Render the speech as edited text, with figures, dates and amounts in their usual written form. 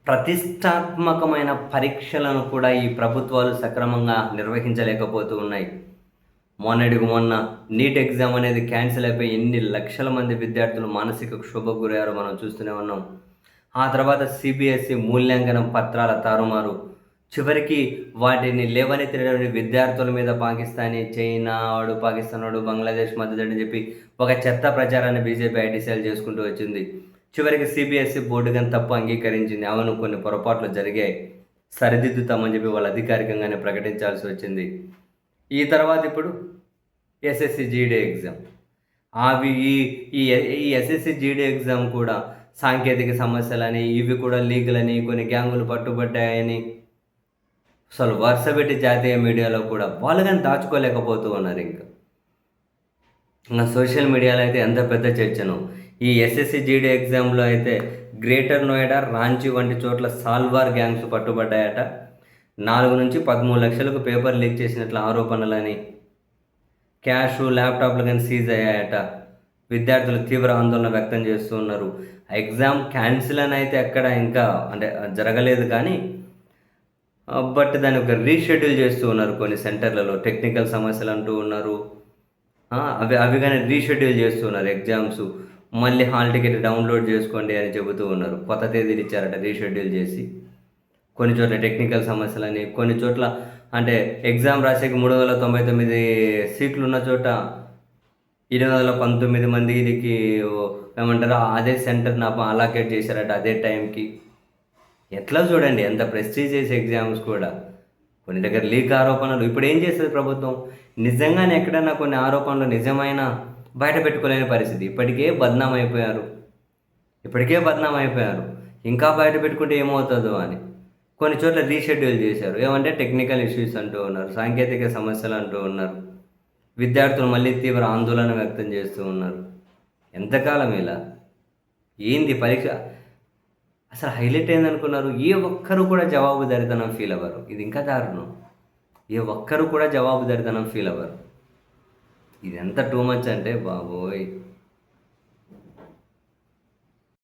ప్రతిష్టాత్మకమైన పరీక్షలను కూడా ఈ ప్రభుత్వాలు సక్రమంగా నిర్వహించలేకపోతూ ఉన్నాయి. మొన్నటికి మొన్న నీట్ ఎగ్జామ్ అనేది క్యాన్సిల్ అయిపోయి ఎన్ని లక్షల మంది విద్యార్థులు మానసిక క్షోభకు గురయ్యారో మనం చూస్తూనే ఉన్నాం. ఆ తర్వాత సిబిఎస్ఈ మూల్యాంకనం పత్రాల తారుమారు. చివరికి వాటిని లేవనెత్తినటువంటి విద్యార్థుల మీద చైనా వాడు, పాకిస్తాన్ వాడు, బంగ్లాదేశ్ మద్దతు అని చెప్పి ఒక చెత్త ప్రచారాన్ని బీజేపీ ఐటీసీఎల్ చేసుకుంటూ వచ్చింది. చివరికి సిబిఎస్ఈ బోర్డు కానీ తప్పు అంగీకరించింది. అవును, కొన్ని పొరపాట్లు జరిగాయి, సరిదిద్దుతామని చెప్పి వాళ్ళు అధికారికంగానే ప్రకటించాల్సి వచ్చింది. ఈ తర్వాత ఇప్పుడు ఎస్ఎస్సి జీడీ ఎగ్జామ్. అవి ఈ ఈ ఎస్ఎస్సి జీడీ ఎగ్జామ్ కూడా సాంకేతిక సమస్యలని, ఇవి కూడా లీగలని, కొన్ని గ్యాంగులు పట్టుబడ్డాయని అసలు వరుస పెట్టి జాతీయ మీడియాలో కూడా వాళ్ళు కానీ దాచుకోలేకపోతూ ఉన్నారు. ఇంకా సోషల్ మీడియాలో అయితే ఎంత పెద్ద చర్చను. ఈ ఎస్ఎస్సి జీడీ ఎగ్జామ్లో అయితే గ్రేటర్ నోయిడా, రాంచీ వంటి చోట్ల సాల్వార్ గ్యాంగ్స్ పట్టుబడ్డాయట. 4 నుంచి 13 లక్షలకు పేపర్ లీక్ చేసినట్లు ఆరోపణలని, క్యాష్, ల్యాప్టాప్లు కానీ సీజ్ అయ్యాయట. విద్యార్థులు తీవ్ర ఆందోళన వ్యక్తం చేస్తూ ఉన్నారు. ఎగ్జామ్ క్యాన్సిల్ అని అయితే ఎక్కడ ఇంకా జరగలేదు, కానీ బట్ దాన్ని ఒక రీషెడ్యూల్ చేస్తూ ఉన్నారు కొన్ని సెంటర్లలో. టెక్నికల్ సమస్యలు అంటూ ఉన్నారు. అవి కానీ రీషెడ్యూల్ చేస్తూ ఉన్నారు ఎగ్జామ్స్. మళ్ళీ హాల్ టికెట్ డౌన్లోడ్ చేసుకోండి అని చెబుతూ ఉన్నారు. కొత్త తేదీలు ఇచ్చారట రీషెడ్యూల్ చేసి. కొన్ని చోట్ల టెక్నికల్ సమస్యలని, కొన్ని చోట్ల అంటే ఎగ్జామ్ రాసేకి 399 సీట్లు ఉన్న చోట 219 మందికి ఏమంటారు అదే సెంటర్ని అలాకేట్ చేశారట అదే టైంకి. ఎట్లా చూడండి, ఎంత ప్రెస్టీజియస్ ఎగ్జామ్స్ కూడా. కొన్ని దగ్గర లీక్ ఆరోపణలు. ఇప్పుడు ఏం చేస్తుంది ప్రభుత్వం? నిజంగానే ఎక్కడన్నా కొన్ని ఆరోపణలు నిజమైన బయట పెట్టుకోలేని పరిస్థితి. ఇప్పటికే బద్నాం అయిపోయారు. ఇంకా బయట పెట్టుకుంటే ఏమవుతుందో అని కొన్ని చోట్ల రీషెడ్యూల్ చేశారు. ఏమంటే టెక్నికల్ ఇష్యూస్ అంటూ ఉన్నారు, సాంకేతిక సమస్యలు అంటూ ఉన్నారు. విద్యార్థులు మళ్ళీ తీవ్ర ఆందోళన వ్యక్తం చేస్తూ ఉన్నారు. ఎంతకాలం ఇలా? ఏంది పరీక్ష? అసలు హైలైట్ ఏందనుకున్నారు? ఏ ఒక్కరు కూడా జవాబుదారితనం ఫీల్ అవ్వరు. ఇది ఇంకా దారుణం. ఏ ఒక్కరు కూడా జవాబుదారితనం ఫీల్ అవ్వరు. ఇది ఎంత టూ మచ్ అంటే బాబోయ్.